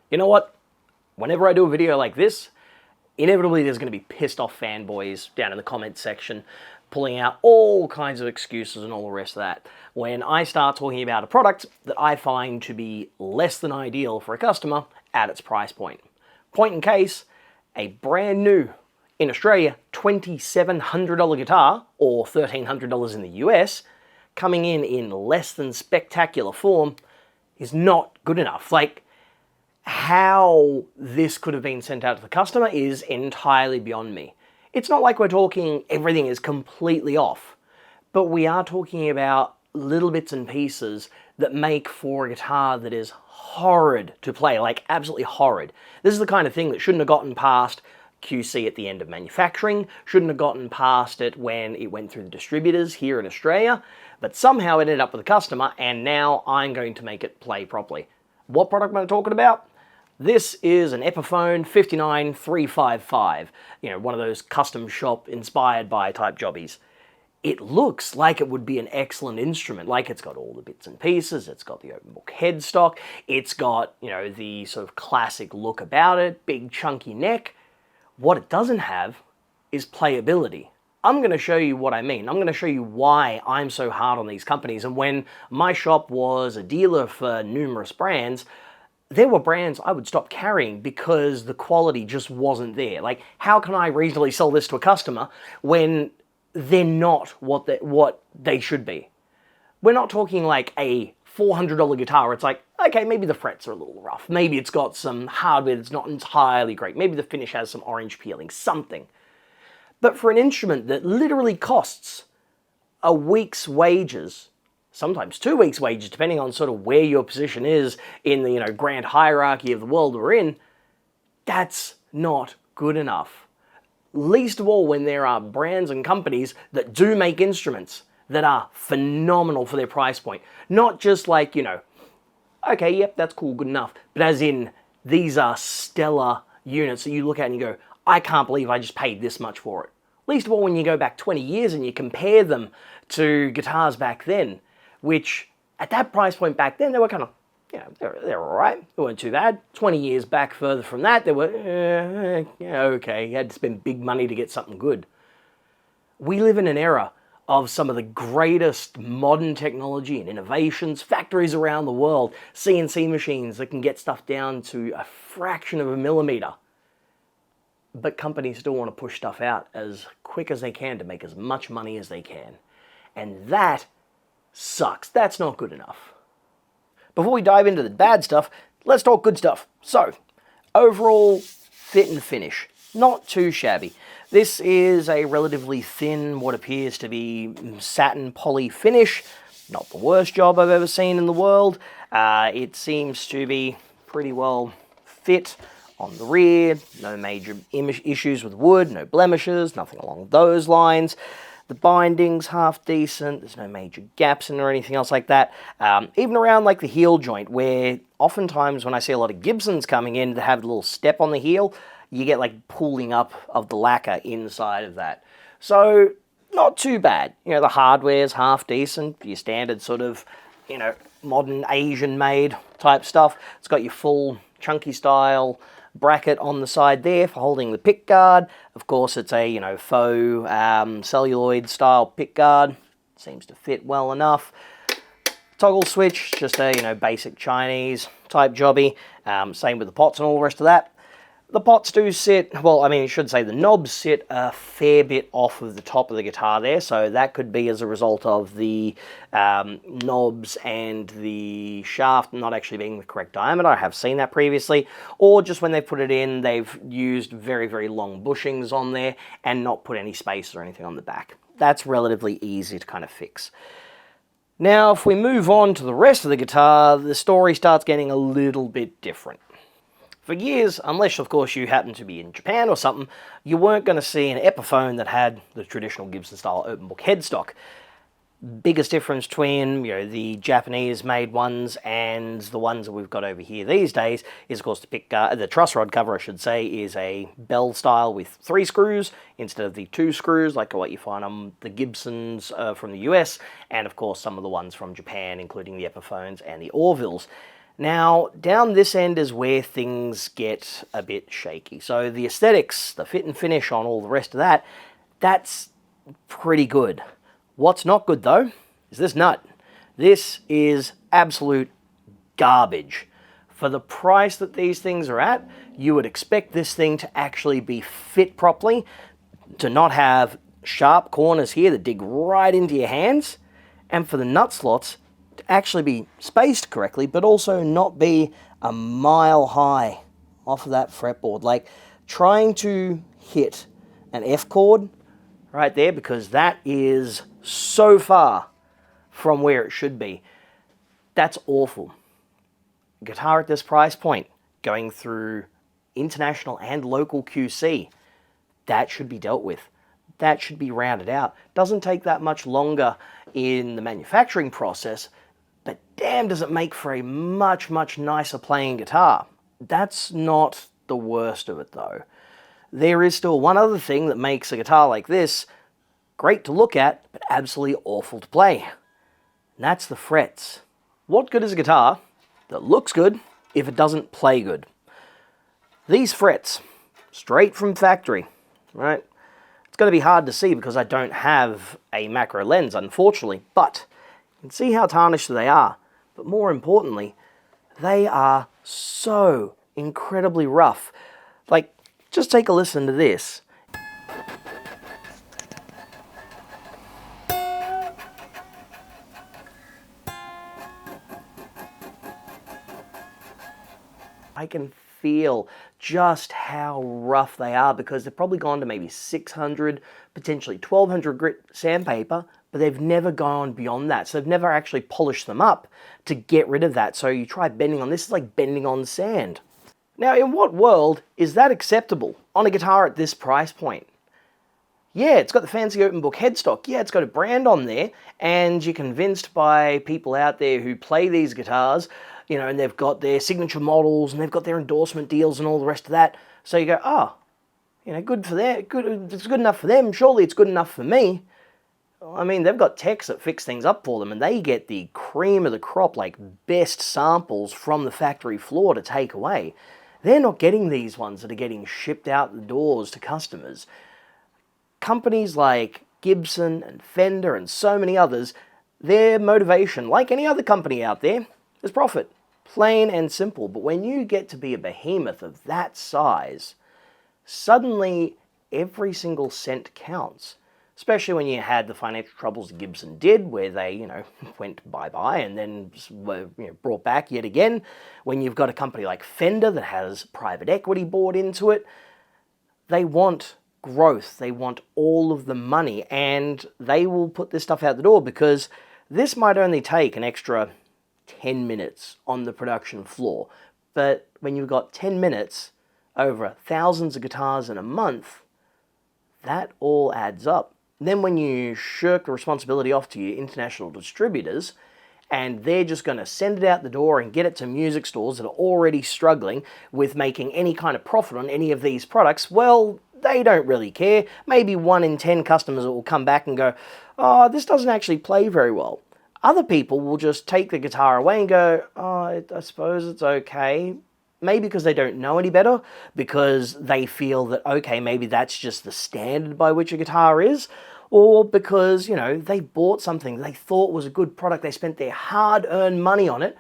You know what? Whenever I do a video like this, inevitably there's going to be pissed off fanboys down in the comments section pulling out all kinds of excuses and all the rest of that when I start talking about a product that I find to be less than ideal for a customer at its price point. Point in case, a brand new, in Australia, $2,700 guitar, or $1,300 in the US, coming in less than spectacular form is not good enough. Like, how this could have been sent out to the customer is entirely beyond me. It's not like we're talking everything is completely off, but we are talking about little bits and pieces that make for a guitar that is horrid to play, like absolutely horrid. This is the kind of thing that shouldn't have gotten past QC at the end of manufacturing, shouldn't have gotten past it when it went through the distributors here in Australia, but somehow it ended up with the customer, and now I'm going to make it play properly. What product am I talking about? This is an Epiphone 59355, one of those custom shop inspired by type jobbies. It looks like it would be an excellent instrument, like it's got all the bits and pieces, it's got the open book headstock, it's got, the sort of classic look about it, big chunky neck. What it doesn't have is playability. I'm going to show you what I mean. I'm going to show you why I'm so hard on these companies. And when my shop was a dealer for numerous brands, there were brands I would stop carrying because the quality just wasn't there. Like, how can I reasonably sell this to a customer when they're not what they should be? We're not talking like a $400 guitar. It's like, okay, maybe the frets are a little rough. Maybe it's got some hardware that's not entirely great. Maybe the finish has some orange peeling, something. But for an instrument that literally costs a week's wages, sometimes 2 weeks' wages, depending on sort of where your position is in the grand hierarchy of the world we're in, that's not good enough. Least of all when there are brands and companies that do make instruments that are phenomenal for their price point. Not just like, okay, yep, that's cool, good enough, but as in, these are stellar units that you look at and you go, I can't believe I just paid this much for it. Least of all when you go back 20 years and you compare them to guitars back then, which at that price point back then, they were kind of, they're all right. They weren't too bad. 20 years back further from that, they were, okay, you had to spend big money to get something good. We live in an era of some of the greatest modern technology and innovations, factories around the world, CNC machines that can get stuff down to a fraction of a millimeter. But companies still want to push stuff out as quick as they can to make as much money as they can. And that sucks. That's not good enough. Before we dive into the bad stuff, let's talk good stuff. So, overall fit and finish, not too shabby. This is a relatively thin, what appears to be satin poly finish. Not the worst job I've ever seen in the world. It seems to be pretty well fit on the rear. No major issues with wood, no blemishes, nothing along those lines. The binding's half decent, there's no major gaps in it or anything else like that. Even around like the heel joint, where oftentimes when I see a lot of Gibsons coming in that have a little step on the heel, you get like pulling up of the lacquer inside of that. So, not too bad. The hardware's half decent, your standard sort of, modern Asian made type stuff. It's got your full chunky style bracket on the side there for holding the pick guard. Of course, it's a, faux celluloid style pick guard. Seems to fit well enough. Toggle switch, just a, basic Chinese type jobby. Same with the pots and all the rest of that. The pots do sit, I should say the knobs sit a fair bit off of the top of the guitar there, so that could be as a result of the knobs and the shaft not actually being the correct diameter. I have seen that previously. Or just when they put it in, they've used very, very long bushings on there and not put any space or anything on the back. That's relatively easy to kind of fix. Now, if we move on to the rest of the guitar, the story starts getting a little bit different. For years, unless of course you happen to be in Japan or something, you weren't going to see an Epiphone that had the traditional Gibson style open book headstock. Biggest difference between the Japanese made ones and the ones that we've got over here these days is of course the truss rod cover, I should say, is a bell style with 3 screws instead of the 2 screws like what you find on the Gibsons from the US, and of course some of the ones from Japan, including the Epiphones and the Orvilles. Now, down this end is where things get a bit shaky. So the aesthetics, the fit and finish on all the rest of that, that's pretty good. What's not good though is this nut. This is absolute garbage. For the price that these things are at, you would expect this thing to actually be fit properly, to not have sharp corners here that dig right into your hands, and for the nut slots to actually be spaced correctly, but also not be a mile high off of that fretboard. Like trying to hit an F chord right there, because that is so far from where it should be. That's awful. Guitar at this price point, going through international and local QC, that should be dealt with. That should be rounded out. Doesn't take that much longer in the manufacturing process, but damn does it make for a much, much nicer playing guitar. That's not the worst of it though. There is still one other thing that makes a guitar like this great to look at, but absolutely awful to play. And that's the frets. What good is a guitar that looks good if it doesn't play good? These frets, straight from factory, right? It's going to be hard to see because I don't have a macro lens, unfortunately, but you can see how tarnished they are. But more importantly, they are so incredibly rough. Like, just take a listen to this. I can feel just how rough they are because they've probably gone to maybe 600, potentially 1200 grit sandpaper, but they've never gone beyond that. So they've never actually polished them up to get rid of that. So you try bending on this, it's like bending on sand. Now, in what world is that acceptable on a guitar at this price point? Yeah, it's got the fancy open book headstock. Yeah, it's got a brand on there, and you're convinced by people out there who play these guitars, you know, and they've got their signature models and they've got their endorsement deals and all the rest of that. So you go, oh, you know, good for them. Good, it's good enough for them. Surely it's good enough for me. I mean, they've got techs that fix things up for them, and they get the cream of the crop, like best samples from the factory floor to take away. They're not getting these ones that are getting shipped out the doors to customers. Companies like Gibson and Fender and so many others, their motivation, like any other company out there, is profit. Plain and simple. But when you get to be a behemoth of that size, suddenly every single cent counts. Especially when you had the financial troubles Gibson did, where they, you know, went bye-bye and then were, you know, brought back yet again. When you've got a company like Fender that has private equity bought into it, they want growth. They want all of the money, and they will put this stuff out the door because this might only take an extra 10 minutes on the production floor. But when you've got 10 minutes over thousands of guitars in a month, that all adds up. Then when you shirk the responsibility off to your international distributors, and they're just going to send it out the door and get it to music stores that are already struggling with making any kind of profit on any of these products, well, they don't really care. Maybe 1 in 10 customers will come back and go, oh, this doesn't actually play very well. Other people will just take the guitar away and go, oh, I suppose it's okay. Maybe because they don't know any better, because they feel that, okay, maybe that's just the standard by which a guitar is, or because, you know, they bought something they thought was a good product, they spent their hard-earned money on it,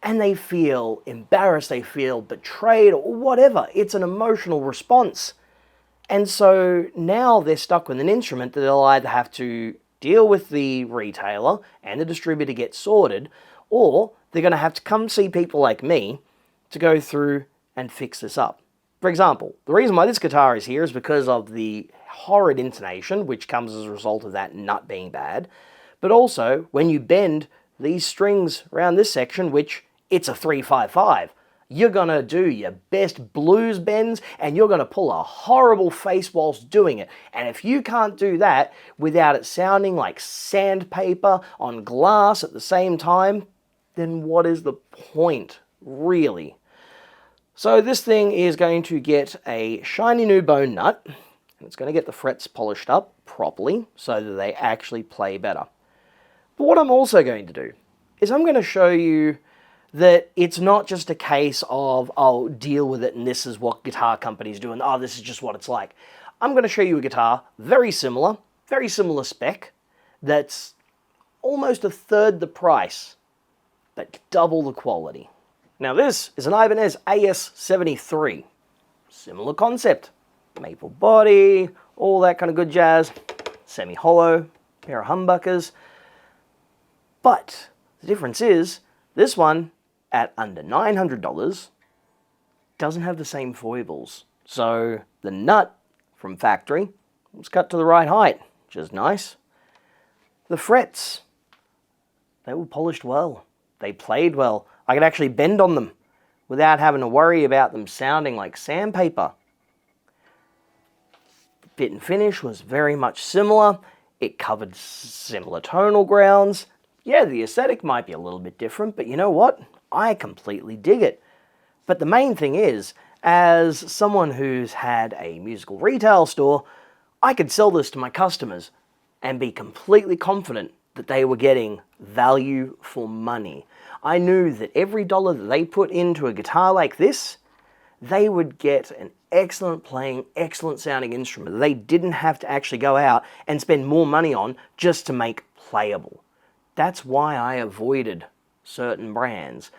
and they feel embarrassed, they feel betrayed, or whatever. It's an emotional response. And so now they're stuck with an instrument that they'll either have to deal with the retailer and the distributor get sorted, or they're going to have to come see people like me to go through and fix this up. For example, the reason why this guitar is here is because of the horrid intonation, which comes as a result of that nut being bad, but also when you bend these strings around this section, which it's a 355, you're going to do your best blues bends and you're going to pull a horrible face whilst doing it. And if you can't do that without it sounding like sandpaper on glass at the same time, then what is the point, really? So this thing is going to get a shiny new bone nut, and it's going to get the frets polished up properly so that they actually play better. But what I'm also going to do is I'm going to show you that it's not just a case of, oh, deal with it and this is what guitar companies do and, oh, this is just what it's like. I'm going to show you a guitar very similar spec, that's almost a third the price, but double the quality. Now this is an Ibanez AS73. Similar concept. Maple body, all that kind of good jazz. Semi-hollow, pair of humbuckers. But the difference is, this one, at under $900, doesn't have the same foibles. So the nut from factory was cut to the right height, which is nice. The frets, they were polished well. They played well. I could actually bend on them without having to worry about them sounding like sandpaper. The fit and finish was very much similar. It covered similar tonal grounds. Yeah, the aesthetic might be a little bit different, but you know what? I completely dig it. But the main thing is, as someone who's had a musical retail store, I could sell this to my customers and be completely confident that they were getting value for money. I knew that every dollar that they put into a guitar like this, they would get an excellent playing, excellent sounding instrument that they didn't have to actually go out and spend more money on just to make playable. That's why I avoided certain brands.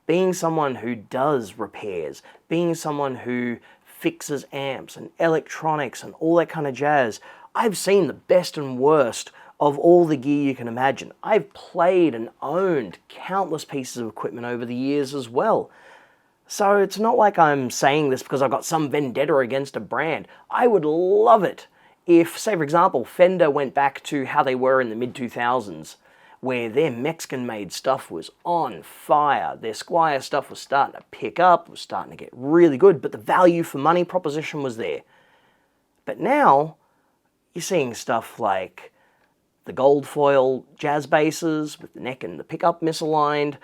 Being someone who does repairs, being someone who fixes amps and electronics and all that kind of jazz, I've seen the best and worst of all the gear you can imagine. I've played and owned countless pieces of equipment over the years as well. So it's not like I'm saying this because I've got some vendetta against a brand. I would love it if, say for example, Fender went back to how they were in the mid-2000s, where their Mexican-made stuff was on fire. Their Squier stuff was starting to pick up, was starting to get really good, but the value for money proposition was there. But now, you're seeing stuff like the gold foil jazz basses with the neck and the pickup misaligned,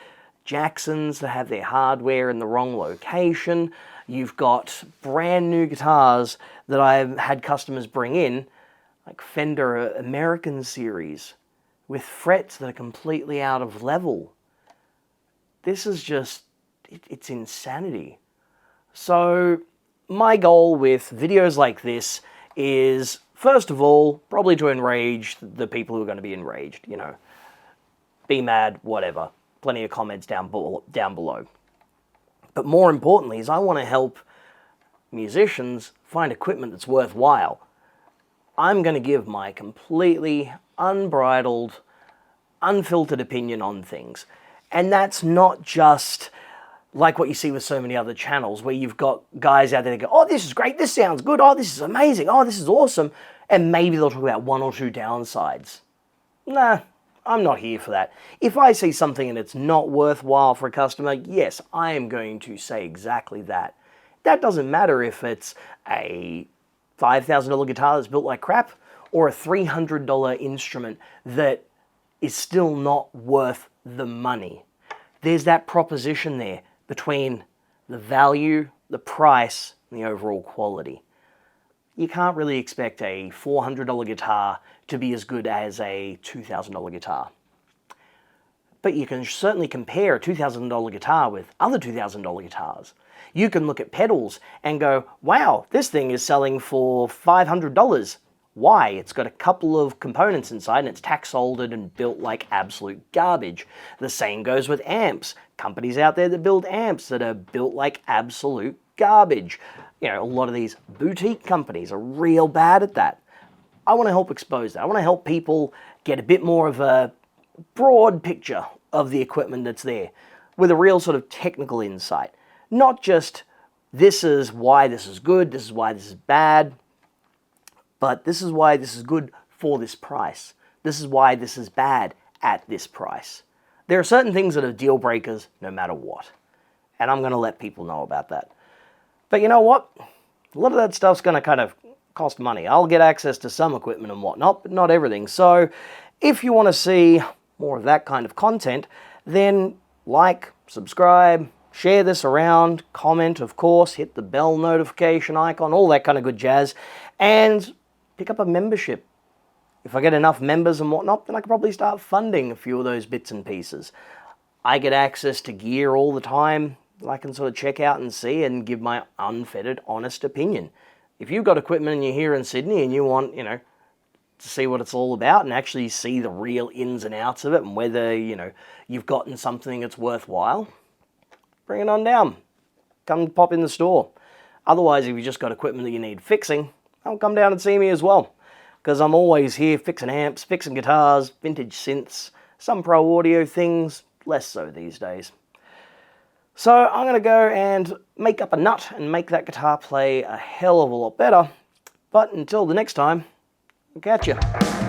Jacksons that have their hardware in the wrong location. You've got brand new guitars that I've had customers bring in, like Fender American series, with frets that are completely out of level. This is just, it's insanity. So my goal with videos like this is, first of all, probably to enrage the people who are going to be enraged, you know. Be mad, whatever. Plenty of comments down below. But more importantly is I want to help musicians find equipment that's worthwhile. I'm going to give my completely unbridled, unfiltered opinion on things. And that's not just like what you see with so many other channels where you've got guys out there that go, oh, this is great, this sounds good, oh, this is amazing, oh, this is awesome. And maybe they'll talk about one or two downsides. Nah, I'm not here for that. If I see something and it's not worthwhile for a customer, yes, I am going to say exactly that. That doesn't matter if it's a $5,000 guitar that's built like crap or a $300 instrument that is still not worth the money. There's that proposition there between the value, the price, and the overall quality. You can't really expect a $400 guitar to be as good as a $2,000 guitar. But you can certainly compare a $2,000 guitar with other $2,000 guitars. You can look at pedals and go, wow, this thing is selling for $500. Why? It's got a couple of components inside and it's tack soldered and built like absolute garbage. The same goes with amps. Companies out there that build amps that are built like absolute garbage. You know, a lot of these boutique companies are real bad at that. I want to help expose that. I want to help people get a bit more of a broad picture of the equipment that's there with a real sort of technical insight. Not just, this is why this is good, this is why this is bad, but this is why this is good for this price. This is why this is bad at this price. There are certain things that are deal breakers no matter what. And I'm going to let people know about that. But you know what? A lot of that stuff's going to kind of cost money. I'll get access to some equipment and whatnot, but not everything. So if you want to see more of that kind of content, then like, subscribe, share this around, comment, of course, hit the bell notification icon, all that kind of good jazz, and pick up a membership. If I get enough members and whatnot, then I can probably start funding a few of those bits and pieces. I get access to gear all the time that I can sort of check out and see and give my unfettered, honest opinion. If you've got equipment and you're here in Sydney and you want, to see what it's all about and actually see the real ins and outs of it and whether, you've gotten something that's worthwhile, bring it on down. Come pop in the store. Otherwise, if you've just got equipment that you need fixing, come down and see me as well. Because I'm always here fixing amps, fixing guitars, vintage synths, some pro audio things, less so these days. So I'm going to go and make up a nut and make that guitar play a hell of a lot better. But until the next time, I'll catch you.